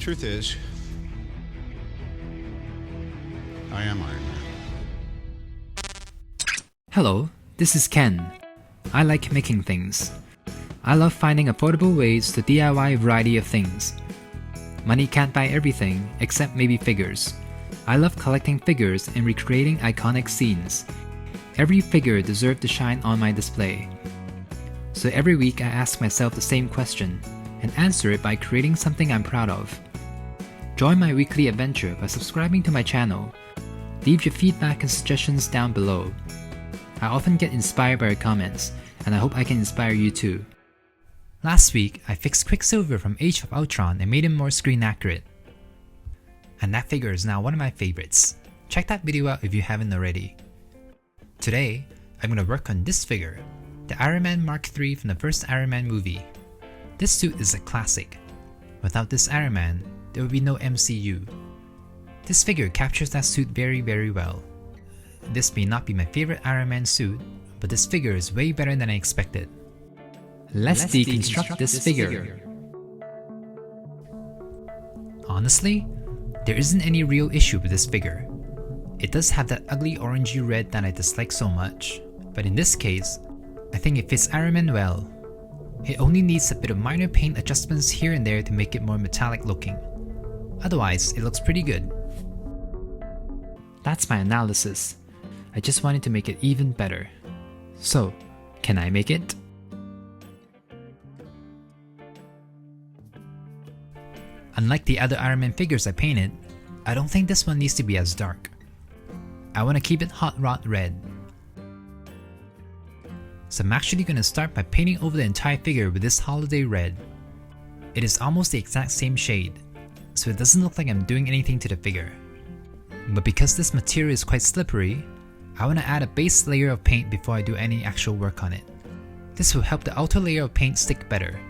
Truth is, I am Iron Man. Hello, this is Ken. I like making things. I love finding affordable ways to DIY a variety of things. Money can't buy everything, except maybe figures. I love collecting figures and recreating iconic scenes. Every figure deserves to shine on my display. So every week I ask myself the same question, and answer it by creating something I'm proud of. Join my weekly adventure by subscribing to my channel. Leave your feedback and suggestions down below. I often get inspired by your comments, and I hope I can inspire you too. Last week, I fixed Quicksilver from Age of Ultron and made him more screen accurate. And that figure is now one of my favorites. Check that video out if you haven't already. Today, I'm going to work on this figure, the Iron Man Mk3 from the first Iron Man movie. This suit is a classic. Without this Iron Man, there would be no MCU. This figure captures that suit very well. This may not be my favorite Iron Man suit, but this figure is way better than I expected. Let's deconstruct this figure. Honestly, there isn't any real issue with this figure. It does have that ugly orangey red that I dislike so much, but in this case, I think it fits Iron Man well. It only needs a bit of minor paint adjustments here and there to make it more metallic looking. Otherwise, it looks pretty good. That's my analysis. I just wanted to make it even better. So, can I make it? Unlike the other Iron Man figures I painted, I don't think this one needs to be as dark. I want to keep it hot rod red. So I'm actually going to start by painting over the entire figure with this holiday red. It is almost the exact same shade, so it doesn't look like I'm doing anything to the figure. But because this material is quite slippery, I want to add a base layer of paint before I do any actual work on it. This will help the outer layer of paint stick better.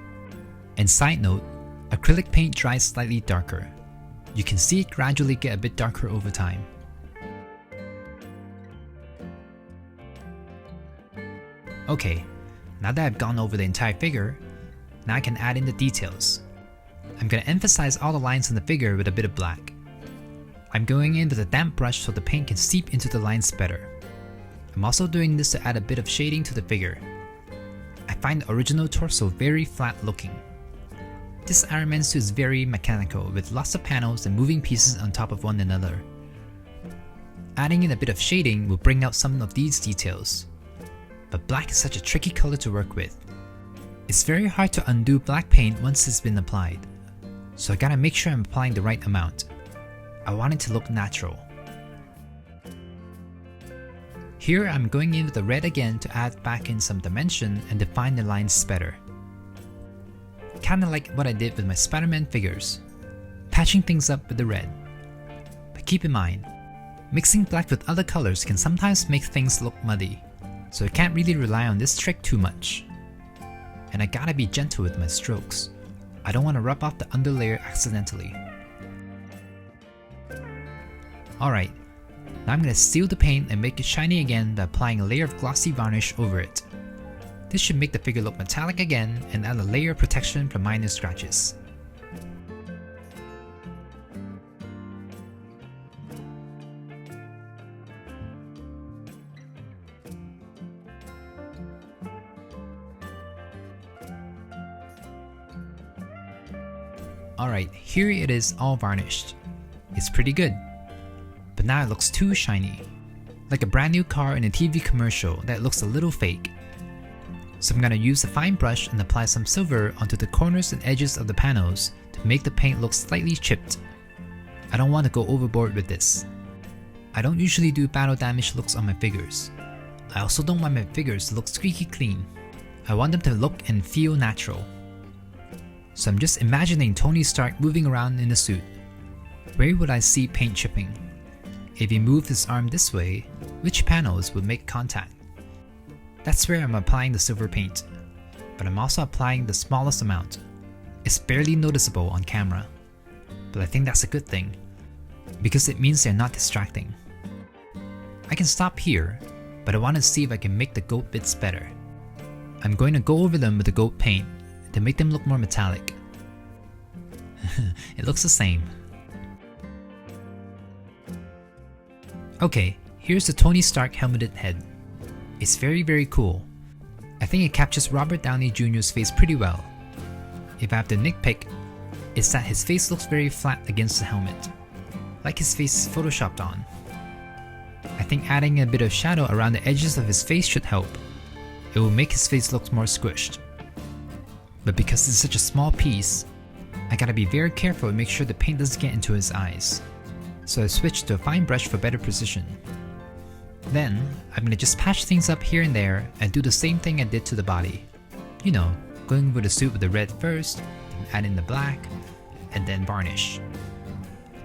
And side note, acrylic paint dries slightly darker. You can see it gradually get a bit darker over time. Okay, now that I've gone over the entire figure, now I can add in the details. I'm going to emphasize all the lines on the figure with a bit of black. I'm going in with a damp brush so the paint can seep into the lines better. I'm also doing this to add a bit of shading to the figure. I find the original torso very flat looking. This Iron Man suit is very mechanical with lots of panels and moving pieces on top of one another. Adding in a bit of shading will bring out some of these details. But black is such a tricky color to work with. It's very hard to undo black paint once it's been applied, so I gotta make sure I'm applying the right amount. I want it to look natural. Here I'm going in with the red again to add back in some dimension and define the lines better. Kinda like what I did with my Spider-Man figures, patching things up with the red. But keep in mind, mixing black with other colors can sometimes make things look muddy, so I can't really rely on this trick too much. And I gotta be gentle with my strokes. I don't want to rub off the underlayer accidentally. Alright, now I'm going to seal the paint and make it shiny again by applying a layer of glossy varnish over it. This should make the figure look metallic again and add a layer of protection from minor scratches. Alright, here it is all varnished. It's pretty good. But now it looks too shiny. Like a brand new car in a TV commercial that looks a little fake. So I'm gonna use a fine brush and apply some silver onto the corners and edges of the panels to make the paint look slightly chipped. I don't want to go overboard with this. I don't usually do battle damage looks on my figures. I also don't want my figures to look squeaky clean. I want them to look and feel natural. So I'm just imagining Tony Stark moving around in a suit. Where would I see paint chipping? If he moved his arm this way, which panels would make contact? That's where I'm applying the silver paint, but I'm also applying the smallest amount. It's barely noticeable on camera, but I think that's a good thing, because it means they're not distracting. I can stop here, but I want to see if I can make the goat bits better. I'm going to go over them with the goat paint to make them look more metallic. It looks the same. Okay, here's the Tony Stark helmeted head. It's very cool. I think it captures Robert Downey Jr.'s face pretty well. If I have to nitpick, it's that his face looks very flat against the helmet, like his face is photoshopped on. I think adding a bit of shadow around the edges of his face should help. It will make his face look more squished. But because it's such a small piece, I gotta be very careful and make sure the paint doesn't get into his eyes. So I switched to a fine brush for better precision. Then, I'm gonna just patch things up here and there and do the same thing I did to the body. You know, going with the suit with the red first, add in the black, and then varnish.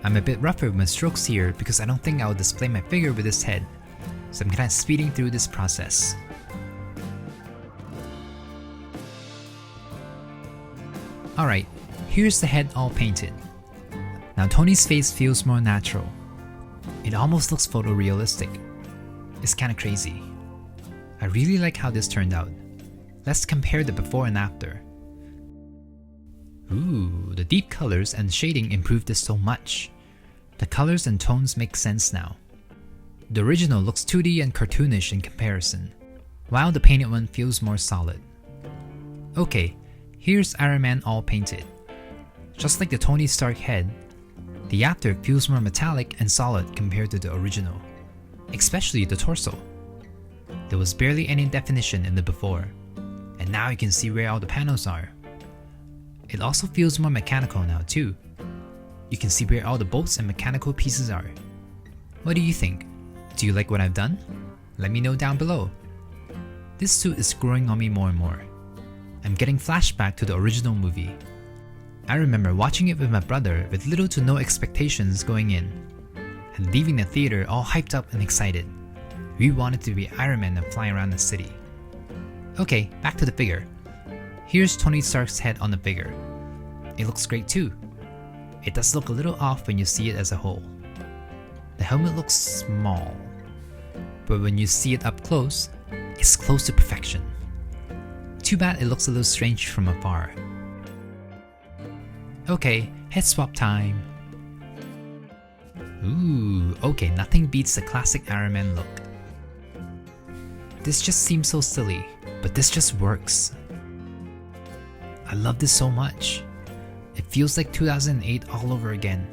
I'm a bit rougher with my strokes here because I don't think I will display my figure with this head, so I'm kinda speeding through this process. Alright, here's the head all painted. Now Tony's face feels more natural. It almost looks photorealistic. It's kinda crazy. I really like how this turned out. Let's compare the before and after. Ooh, the deep colors and shading improved this so much. The colors and tones make sense now. The original looks 2D and cartoonish in comparison, while the painted one feels more solid. Okay, here's Iron Man all painted. Just like the Tony Stark head, the after feels more metallic and solid compared to the original, especially the torso. There was barely any definition in the before, and now you can see where all the panels are. It also feels more mechanical now too. You can see where all the bolts and mechanical pieces are. What do you think? Do you like what I've done? Let me know down below. This suit is growing on me more and more. I'm getting flashback to the original movie. I remember watching it with my brother with little to no expectations going in, and leaving the theater all hyped up and excited. We wanted to be Iron Man and fly around the city. Okay, back to the figure. Here's Tony Stark's head on the figure. It looks great too. It does look a little off when you see it as a whole. The helmet looks small, but when you see it up close, it's close to perfection. Too bad it looks a little strange from afar. Okay, head swap time. Ooh, okay, nothing beats the classic Iron Man look. This just seems so silly, but this just works. I love this so much. It feels like 2008 all over again.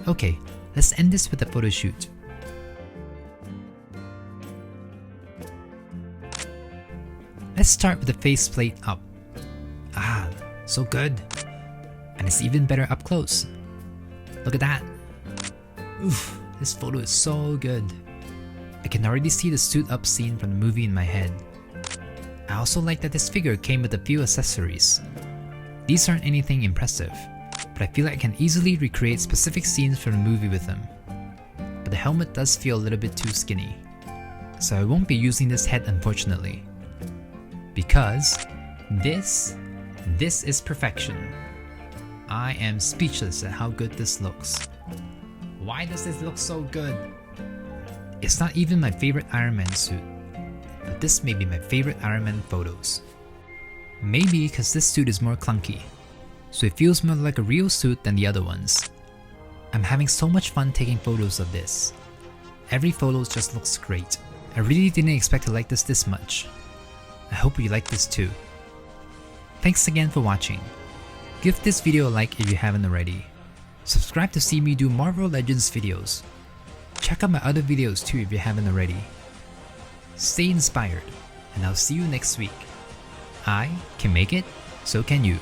Okay, let's end this with a photo shoot. Let's start with the faceplate up. Ah, so good. And it's even better up close. Look at that. Oof, this photo is so good. I can already see the suit up scene from the movie in my head. I also like that this figure came with a few accessories. These aren't anything impressive, but I feel like I can easily recreate specific scenes from the movie with them. But the helmet does feel a little bit too skinny, so I won't be using this head unfortunately. Because this is perfection. I am speechless at how good this looks. Why does this look so good? It's not even my favorite Iron Man suit, but this may be my favorite Iron Man photos. Maybe because this suit is more clunky, so it feels more like a real suit than the other ones. I'm having so much fun taking photos of this. Every photo just looks great. I really didn't expect to like this much. I hope you like this too. Thanks again for watching. Give this video a like if you haven't already. Subscribe to see me do Marvel Legends videos. Check out my other videos too if you haven't already. Stay inspired, and I'll see you next week. I can make it, so can you.